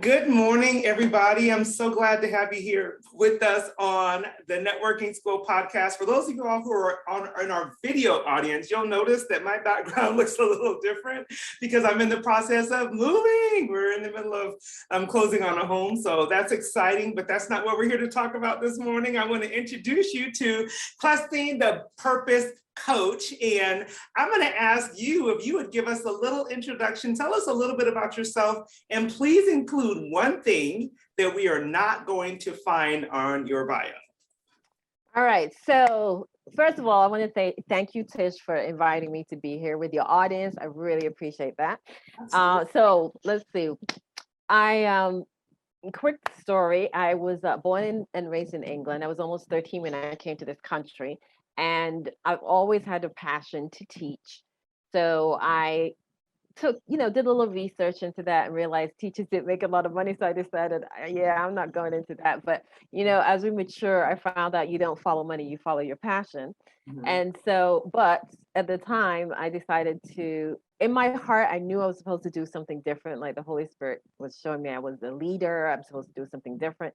Good morning, everybody. I'm so glad to have you here with us on the Networking School podcast. For those of you all who are in our video audience, you'll notice that my background looks a little different because I'm in the process of moving. We're in the middle of closing on a home, so that's exciting, but that's not what we're here to talk about this morning. I want to introduce you to Clestine, the Purpose Coach, and I'm going to ask you if you would give us a little introduction. Tell us a little bit about yourself, and please include one thing that we are not going to find on your bio. All right. So first of all, I want to say thank you, Tish, for inviting me to be here with your audience. I really appreciate that. So let's see. Quick story. I was born and raised in England. I was almost 13 when I came to this country. And I've always had a passion to teach. So I did a little research into that and realized teachers didn't make a lot of money. So I decided, I'm not going into that. But, as we mature, I found out you don't follow money, you follow your passion. Mm-hmm. And so, but at the time I decided in my heart, I knew I was supposed to do something different. Like the Holy Spirit was showing me I was a leader. I'm supposed to do something different.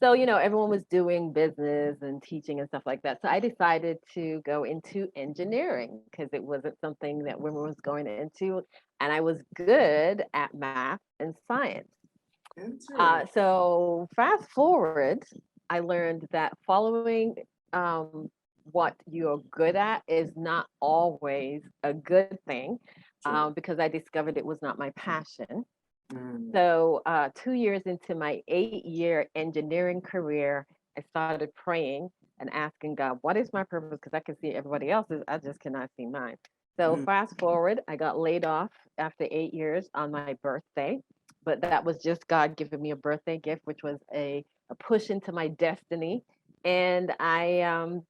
So, everyone was doing business and teaching and stuff like that. So I decided to go into engineering because it wasn't something that women was going into. And I was good at math and science. So fast forward, I learned that following what you're good at is not always a good thing because I discovered it was not my passion. So 2 years into my 8-year engineering career, I started praying and asking God, what is my purpose? Because I can see everybody else's, I just cannot see mine. So fast forward, I got laid off after 8 years on my birthday, but that was just God giving me a birthday gift, which was a push into my destiny. And I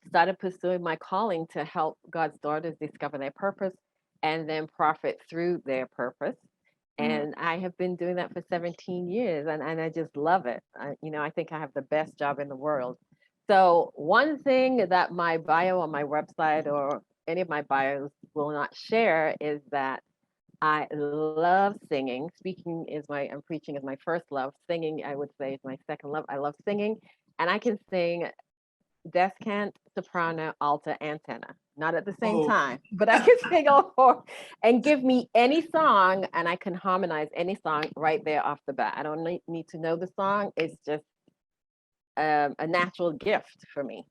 started pursuing my calling to help God's daughters discover their purpose and then profit through their purpose. And I have been doing that for 17 years and I just love it. I think I have the best job in the world. So one thing that my bio on my website or any of my bios will not share is that I love singing. Preaching is my first love. Singing, I would say, is my second love. I love singing and I can sing descant, soprano, alto, and tenor. Not at the same time, but I can sing all four and give me any song and I can harmonize any song right there off the bat. I don't need to know the song. It's just a natural gift for me.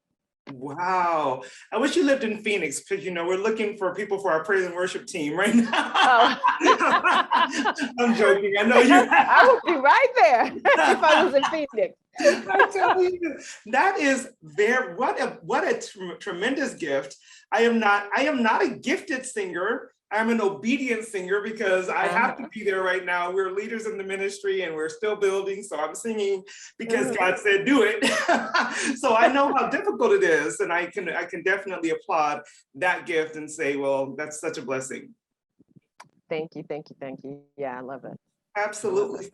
Wow. I wish you lived in Phoenix because, we're looking for people for our praise and worship team right now. Oh. I'm joking. I know you. I would be right there if I was in Phoenix. I tell you, that is what a tremendous gift. I am not a gifted singer. I'm an obedient singer because I have to be there right now. We're leaders in the ministry and we're still building. So I'm singing because God said, do it. So I know how difficult it is. And I can definitely applaud that gift and say, well, that's such a blessing. Thank you. Yeah, I love it. Absolutely.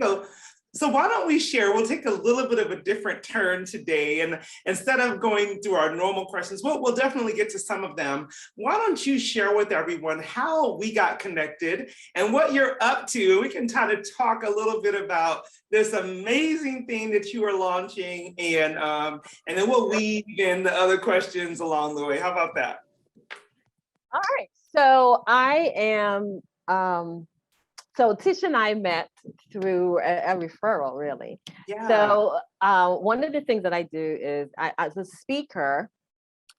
So why don't we share? We'll take a little bit of a different turn today. And instead of going through our normal questions, we'll definitely get to some of them. Why don't you share with everyone how we got connected and what you're up to? We can kind of talk a little bit about this amazing thing that you are launching and then we'll weave in the other questions along the way. How about that? All right. So I am... So Tish and I met through a referral, really. Yeah. So one of the things that I do is as a speaker,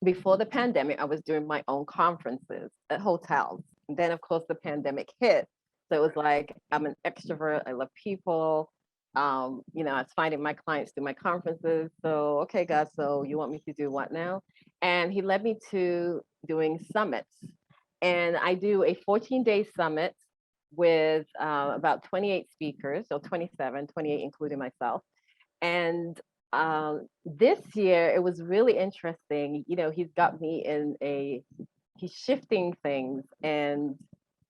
before the pandemic, I was doing my own conferences at hotels. And then, of course, the pandemic hit. So it was like, I'm an extrovert. I love people. I was finding my clients through my conferences. So, okay, God, so you want me to do what now? And he led me to doing summits. And I do a 14-day summit with about 28 speakers, so 28 including myself. And this year it was really interesting. He's got me he's shifting things and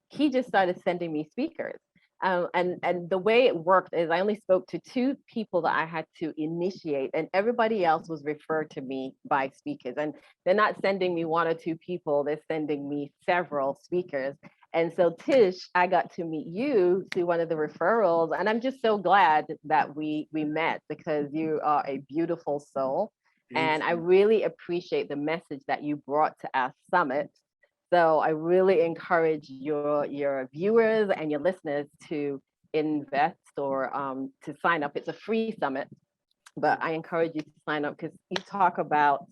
he just started sending me speakers. And the way it worked is I only spoke to 2 people that I had to initiate, and everybody else was referred to me by speakers. And they're not sending me 1 or 2 people, they're sending me several speakers. And so Tish, I got to meet you through one of the referrals, and I'm just so glad that we met because you are a beautiful soul. Thank And I you. really appreciate the message that you brought to our summit. So I really encourage your viewers and your listeners to invest or to sign up. It's a free summit, but I encourage you to sign up because you talk about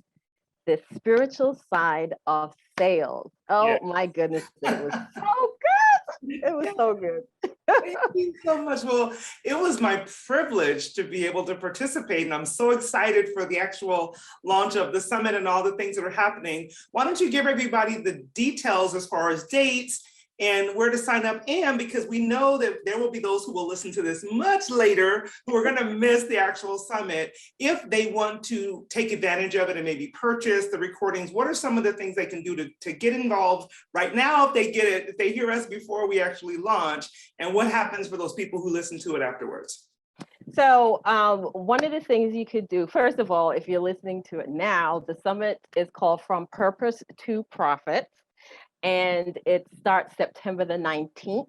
the spiritual side of sales. Yeah. Oh my goodness, it was so good. It was so good. Thank you so much. Well, it was my privilege to be able to participate, and I'm so excited for the actual launch of the summit and all the things that are happening. Why don't you give everybody the details as far as dates and where to sign up? And because we know that there will be those who will listen to this much later who are going to miss the actual summit. If they want to take advantage of it and maybe purchase the recordings, what are some of the things they can do to get involved right now if they get it, if they hear us before we actually launch? And what happens for those people who listen to it afterwards? So, one of the things you could do, first of all, if you're listening to it now, the summit is called From Purpose to Profit, and it starts September the 19th,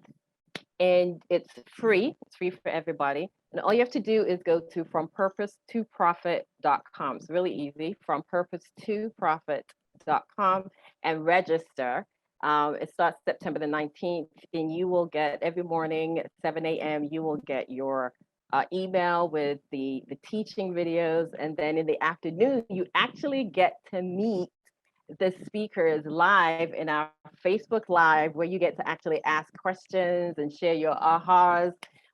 and it's free. It's free for everybody. And all you have to do is go to FromPurposeToProfit.com. It's really easy, FromPurposeToProfit.com, and register. It starts September the 19th, and you will get every morning at 7 a.m. You will get your email with the teaching videos, and then in the afternoon, you actually get to meet the speakers live in our Facebook Live, where you get to actually ask questions and share your ahas.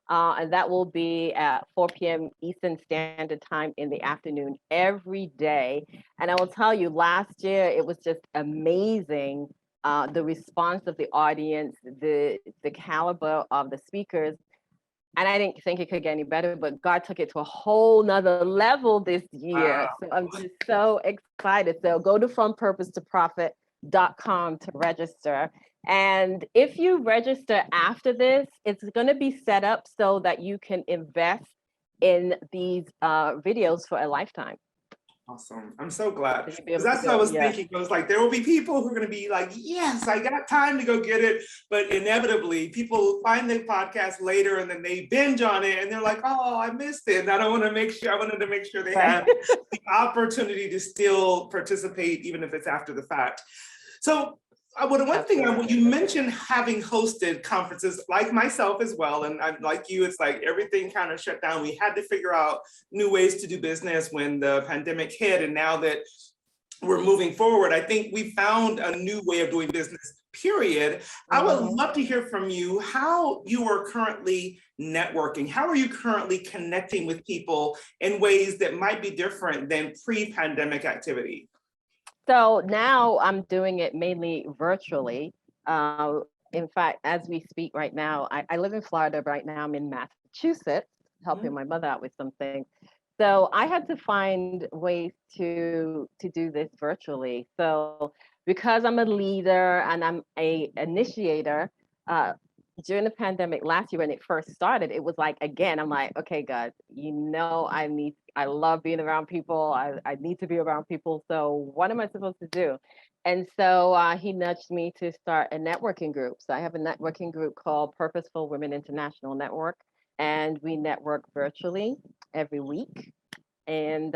And that will be at 4 p.m. Eastern Standard Time in the afternoon every day. And I will tell you, last year it was just amazing. The response of the audience, the caliber of the speakers, and I didn't think it could get any better, but God took it to a whole nother level this year. Wow. So I'm just so excited. So go to FromPurposeToProfit.com to register. And if you register after this, it's going to be set up so that you can invest in these videos for a lifetime. Awesome. I'm so glad. So you'll be Because able to that's what I go, was yeah. thinking. I was like, there will be people who are going to be like, yes, I got time to go get it. But inevitably, people find the podcast later and then they binge on it and they're like, oh, I missed it. And I wanted to make sure they Right. had the opportunity to still participate, even if it's after the fact. So one thing Absolutely. you mentioned having hosted conferences like myself as well, and I'm like you, it's like everything kind of shut down. We had to figure out new ways to do business when the pandemic hit, and now that we're moving forward, I think we found a new way of doing business, period. I would love to hear from you how you are currently networking. How are you currently connecting with people in ways that might be different than pre-pandemic activity? So now I'm doing it mainly virtually. Uh, in fact, as we speak right now, I live in Florida right now. I'm in Massachusetts, helping my mother out with something. So I had to find ways to do this virtually. So because I'm a leader and I'm a initiator, uh, during the pandemic last year when it first started, it was like, again, I'm like, okay, God, I love being around people. I need to be around people. So what am I supposed to do? And so he nudged me to start a networking group. So I have a networking group called Purposeful Women International Network, and we network virtually every week. And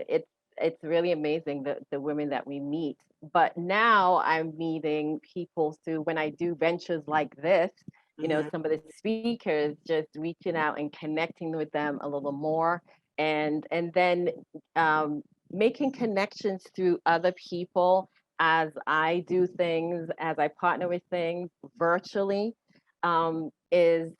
it's really amazing the women that we meet. But now I'm meeting people through when I do ventures like this, some of the speakers, just reaching out and connecting with them a little more, and then making connections through other people as I do things, as I partner with things virtually, is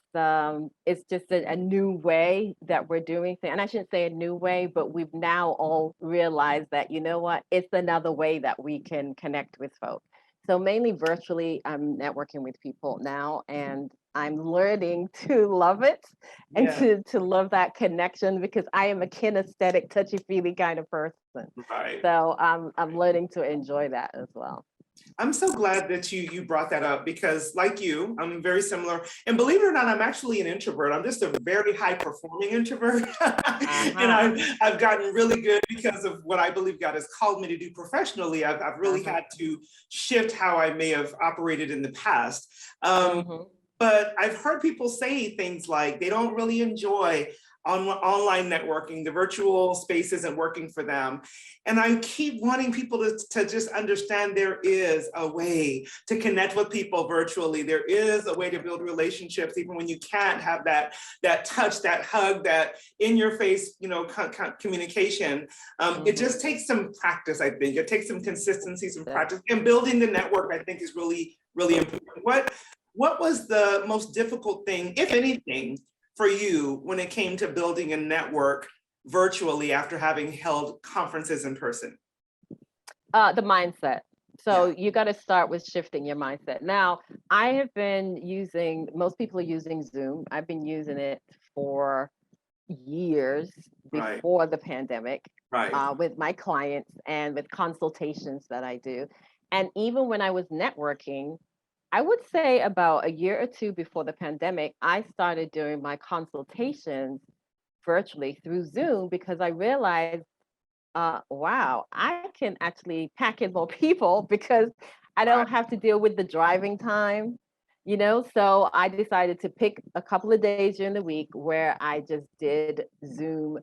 just a new way that we're doing things. And I shouldn't say a new way, but we've now all realized that, you know what, it's another way that we can connect with folks. So mainly virtually, I'm networking with people now, and I'm learning to love it and Yeah. to love that connection because I am a kinesthetic, touchy-feely kind of person. Right. So I'm learning to enjoy that as well. I'm so glad that you brought that up because, like you, I'm very similar. And believe it or not, I'm actually an introvert. I'm just a very high performing introvert, and Uh-huh. I've gotten really good because of what I believe God has called me to do professionally. I've really Uh-huh. had to shift how I may have operated in the past. Mm-hmm. But I've heard people say things like they don't really enjoy online networking, the virtual space isn't working for them. And I keep wanting people to just understand there is a way to connect with people virtually. There is a way to build relationships, even when you can't have that touch, that hug, that in your face, communication. It Mm-hmm. just takes some practice, I think. It takes some consistency, some practice, and building the network, I think, is really, really important. What was the most difficult thing, if anything, for you when it came to building a network virtually after having held conferences in person? The mindset. So Yeah, you got to start with shifting your mindset. Now, I have been using, most people are using Zoom. I've been using it for years right, before the pandemic, right. with my clients and with consultations that I do. And even when I was networking, I would say about a year or two before the pandemic, I started doing my consultations virtually through Zoom because I realized, wow, I can actually pack in more people because I Right. don't have to deal with the driving time, you know? So I decided to pick a couple of days during the week where I just did Zoom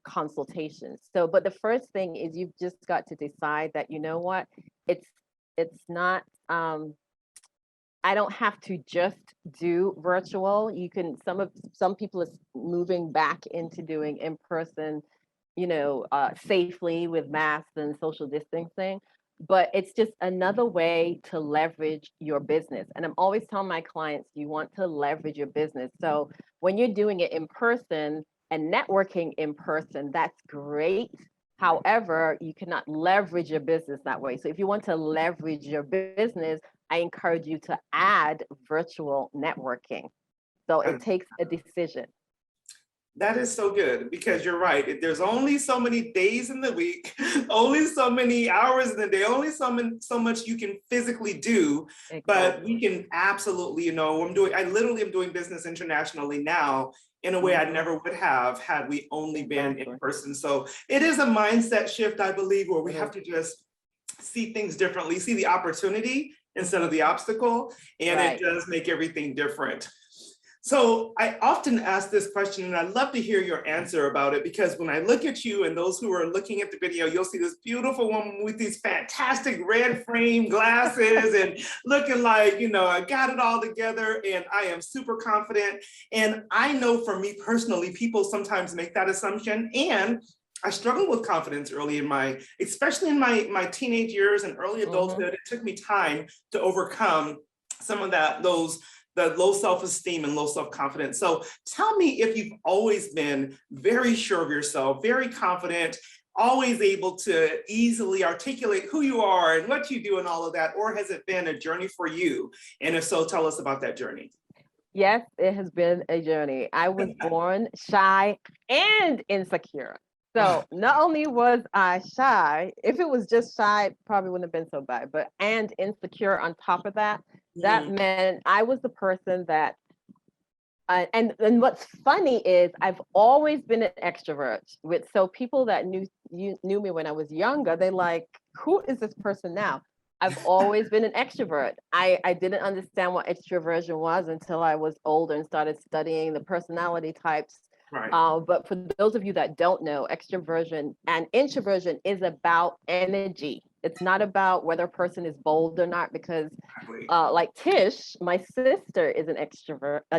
consultations. So, but the first thing is you've just got to decide that, you know what, it's it's not I don't have to just do virtual. You can some people are moving back into doing in person, safely with masks and social distancing. But it's just another way to leverage your business. And I'm always telling my clients, you want to leverage your business. So when you're doing it in person and networking in person, that's great. However, you cannot leverage your business that way. So if you want to leverage your business, I encourage you to add virtual networking. So it takes a decision. That is so good because you're right. There's only so many days in the week, only so many hours in the day, only so much you can physically do. But we Exactly. can absolutely, I literally am doing business internationally now in a way I Hmm. never would have had we only been in Exactly. person. So it is a mindset shift, I believe, where we It is. have to just see things differently, see the opportunity instead Hmm. of the obstacle, and it Right. does make everything different. So I often ask this question, and I'd love to hear your answer about it, because when I look at you and those who are looking at the video, you'll see this beautiful woman with these fantastic red frame glasses and looking like, I got it all together and I am super confident. And I know for me personally, people sometimes make that assumption. And I struggled with confidence early especially in my teenage years and early Hmm. adulthood. It took me time to overcome some of the low self-esteem and low self-confidence. So tell me if you've always been very sure of yourself, very confident, always able to easily articulate who you are and what you do and all of that, or has it been a journey for you? And if so, tell us about that journey. Yes, it has been a journey. I was born shy and insecure. So not only was I shy, if it was just shy, it probably wouldn't have been so bad, but and insecure on top of that, that Mm, meant I was the person that and what's funny is I've always been an extrovert. With so people that knew me when I was younger, they like, who is this person now? I've always been an extrovert. I didn't understand what extroversion was until I was older and started studying the personality types. right. But for those of you that don't know, extroversion and introversion is about energy. It's not about whether a person is bold or not, because Exactly. like Tish, my sister is an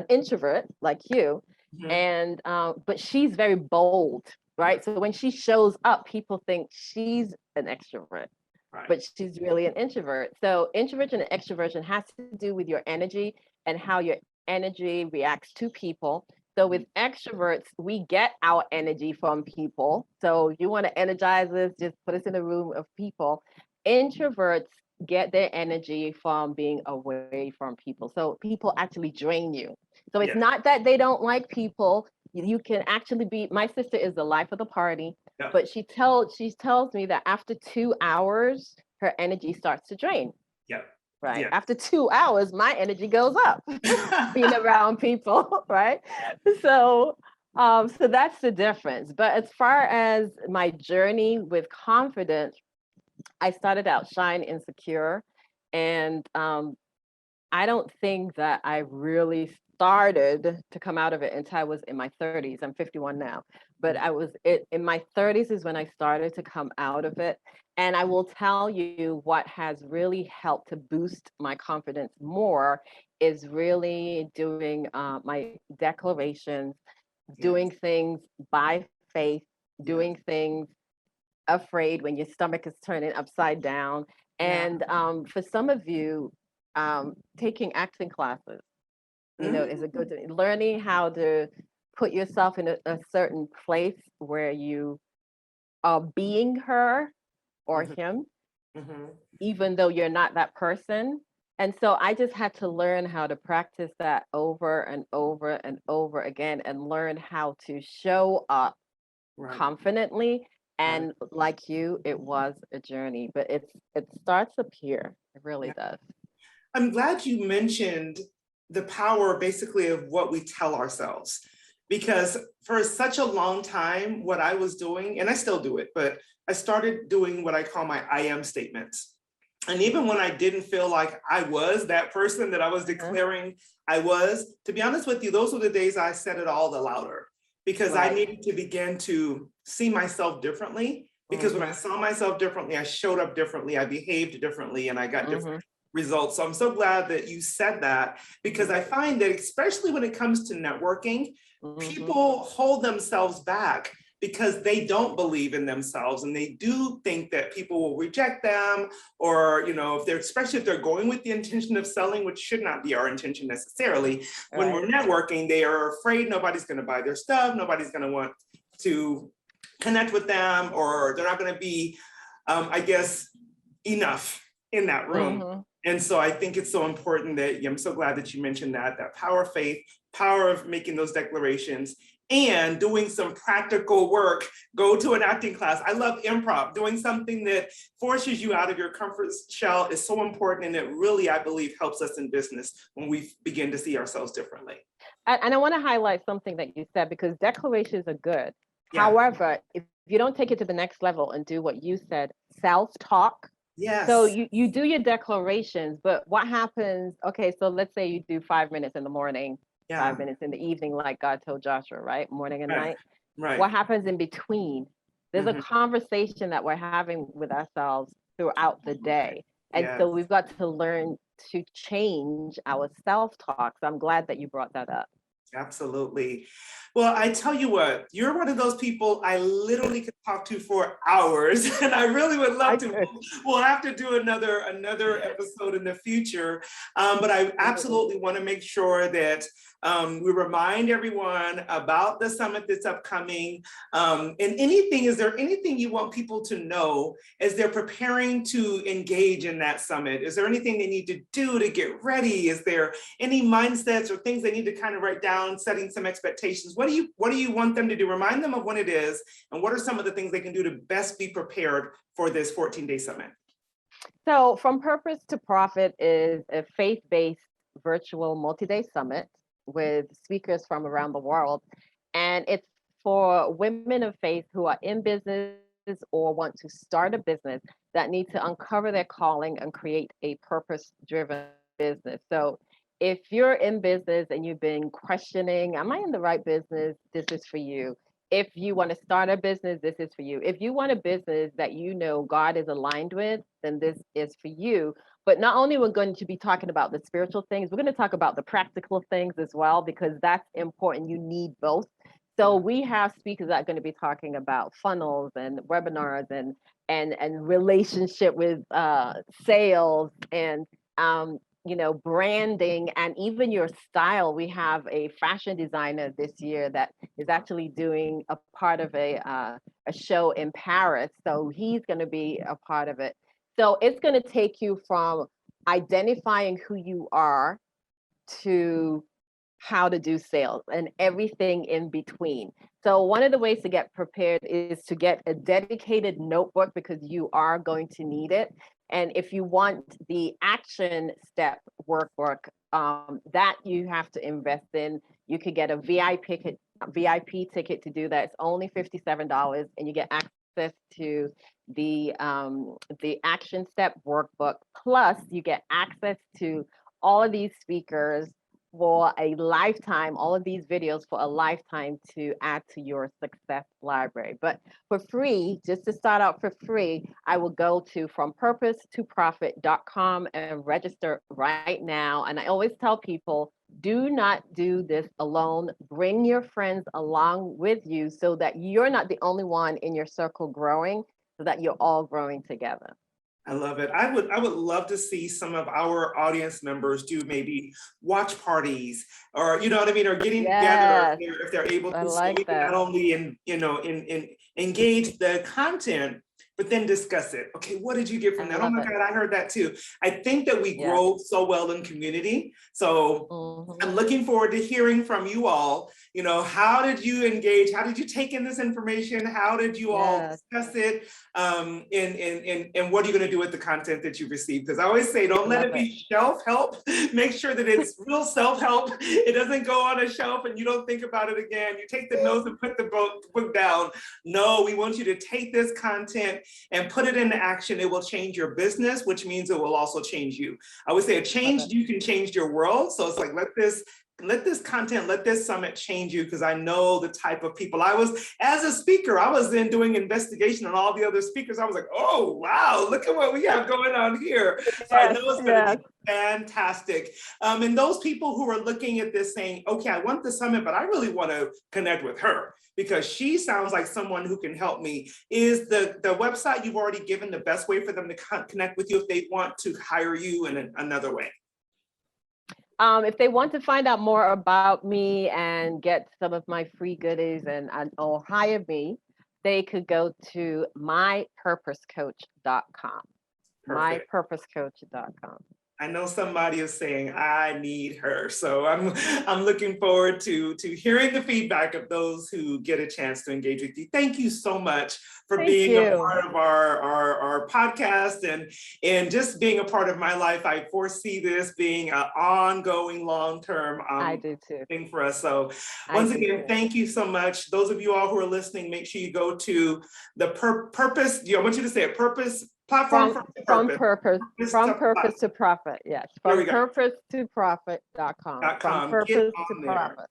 introvert like you, Mhm. and but she's very bold, right? So when she shows up, people think she's an extrovert, Right. but she's really an introvert. So introversion and extroversion has to do with your energy and how your energy reacts to people. So with extroverts, we get our energy from people. So you want to energize us, just put us in a room of people. Introverts get their energy from being away from people. So people actually drain you. So it's Yes. not that they don't like people. You can actually be, my sister is the life of the party, Yep. but she tells me that after 2 hours, her energy starts to drain. Yeah. Right. Yeah. After 2 hours, my energy goes up being around people, right? So, so that's the difference. But as far as my journey with confidence, I started out shy and insecure, and I don't think that I really started to come out of it until I was in my 30s. I'm 51 now, but in my 30s is when I started to come out of it. And I will tell you what has really helped to boost my confidence more is really doing my declarations, Yes. doing things by faith, Yes. doing things afraid when your stomach is turning upside down. Yeah. And for some of you, taking acting classes, is a good thing. Learning how to put yourself in a certain place where you are being her or Mhm. him, Mhm. even though you're not that person. And so I just had to learn how to practice that over and over and over again and learn how to show up Right. confidently. Right. And like you, it was a journey, but it starts up here. It really Yeah. does. I'm glad you mentioned the power basically of what we tell ourselves. Because for such a long time, what I was doing, and I still do it, but I started doing what I call my I am statements. And even when I didn't feel like I was that person that I was declaring I was, to be honest with you, those were the days I said it all the louder because I Right. needed to begin to see myself differently. Because when I Mhm. saw myself differently, I showed up differently, I behaved differently, and I got different Mhm. results. So I'm so glad that you said that because I find that, especially when it comes to networking, Mhm. people hold themselves back because they don't believe in themselves and they do think that people will reject them, or if they're, especially if they're going with the intention of selling, which should not be our intention necessarily. When Right. we're networking, they are afraid nobody's going to buy their stuff, nobody's going to want to connect with them, or they're not going to be I guess enough in that room. Mhm. And so I think it's so important that I'm so glad that you mentioned that power of faith, power of making those declarations, and doing some practical work. Go to an acting class. I love improv. Doing something that forces you out of your comfort shell is so important. And it really, I believe, helps us in business when we begin to see ourselves differently. And I want to highlight something that you said because declarations are good. Yeah. However, if you don't take it to the next level and do what you said, self-talk. So Yes. you do your declarations, but what happens? Okay, so let's say you do 5 minutes in the morning, Yeah. 5 minutes in the evening, like God told Joshua, right? Morning and Right. night. Right. What happens in between? There's a Mhm. conversation that we're having with ourselves throughout the day. And Yes. so we've got to learn to change our self-talk. So I'm glad that you brought that up. Absolutely. Well, I tell you what, you're one of those people I literally could talk to for hours, and I really would I love to. could. We'll have to do another episode in the future, but I Absolutely. absolutely want to make sure that we remind everyone about the summit that's upcoming. And is there anything you want people to know as they're preparing to engage in that summit? Is there anything they need to do to get ready? Is there any mindsets or things they need to kind of write down, setting some expectations? What do you want them to do? Remind them of when it is, and what are some of the things they can do to best be prepared for this 14-day summit? So, From Purpose to Profit is a faith-based virtual multi-day summit with speakers from around the world. And it's for women of faith who are in business or want to start a business that need to uncover their calling and create a purpose-driven business. So if you're in business and you've been questioning, am I in the right business? This is for you. If you want to start a business, this is for you. If you want a business that God is aligned with, then this is for you. But not only we're going to be talking about the spiritual things, we're going to talk about the practical things as well, because that's important. You need both. So Yeah. we have speakers that are going to be talking about funnels and webinars and relationship with sales and branding and even your style. We have a fashion designer this year that is actually doing a part of a show in Paris. So he's going to be a part of it. So it's going to take you from identifying who you are to how to do sales and everything in between. So one of the ways to get prepared is to get a dedicated notebook because you are going to need it. And if you want the action step workbook, that you have to invest in. You could get a VIP ticket to do that. It's only $57, and you get access to the action step workbook. Plus, you get access to all of these speakers for a lifetime, all of these videos for a lifetime to add to your success library. But for free, just to start out for free, I will go to FromPurposeToProfit.com and register right now. And I always tell people, do not do this alone. Bring your friends along with you so that you're not the only one in your circle growing, so that you're all growing together. I love it. I would love to see some of our audience members do maybe watch parties, or you know what I mean, or getting together if they're able to. So we can not only engage the content, but then discuss it. Okay, what did you get from that? Oh my God, I heard that too. I think that we grow so well in community. So I'm looking forward to hearing from you all. You know, how did you engage? How did you take in this information? How did you all discuss it? And what are you going to do with the content that you received? Because I always say, don't let it be shelf help. Make sure that it's real self-help. It doesn't go on a shelf and you don't think about it again. You take the notes and put the book down. No, we want you to take this content and put it into action. It will change your business, which means it will also change you. I would say a change you can change your world. So it's like, let this content, let this summit change you, because I know the type of people. I was, as a speaker, I was then doing investigation on all the other speakers. I was like, oh, wow, look at what we have going on here. So I know it's going to be fantastic. And those people who are looking at this saying, okay, I want the summit, but I really want to connect with her because she sounds like someone who can help me. Is the website you've already given the best way for them to connect with you if they want to hire you in another way? If they want to find out more about me and get some of my free goodies or hire me, they could go to mypurposecoach.com. Mypurposecoach.com. I know somebody is saying, I need her. So I'm looking forward to hearing the feedback of those who get a chance to engage with you. Thank you so much for being a part of our podcast and just being a part of my life. I foresee this being an ongoing long-term thing for us. So once again, thank you so much. Those of you all who are listening, make sure you go to the purpose. I want you to say it, purpose. Platform from purpose to profit. Yes, from purpose to profit.com. From purpose to profit.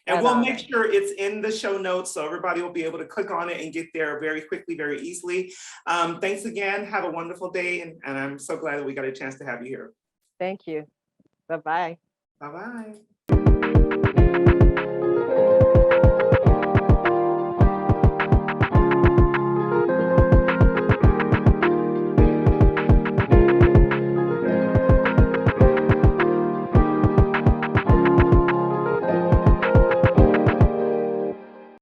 And we'll make sure it's in the show notes so everybody will be able to click on it and get there very quickly, very easily. Thanks again. Have a wonderful day. And I'm so glad that we got a chance to have you here. Thank you. Bye-bye. Bye-bye.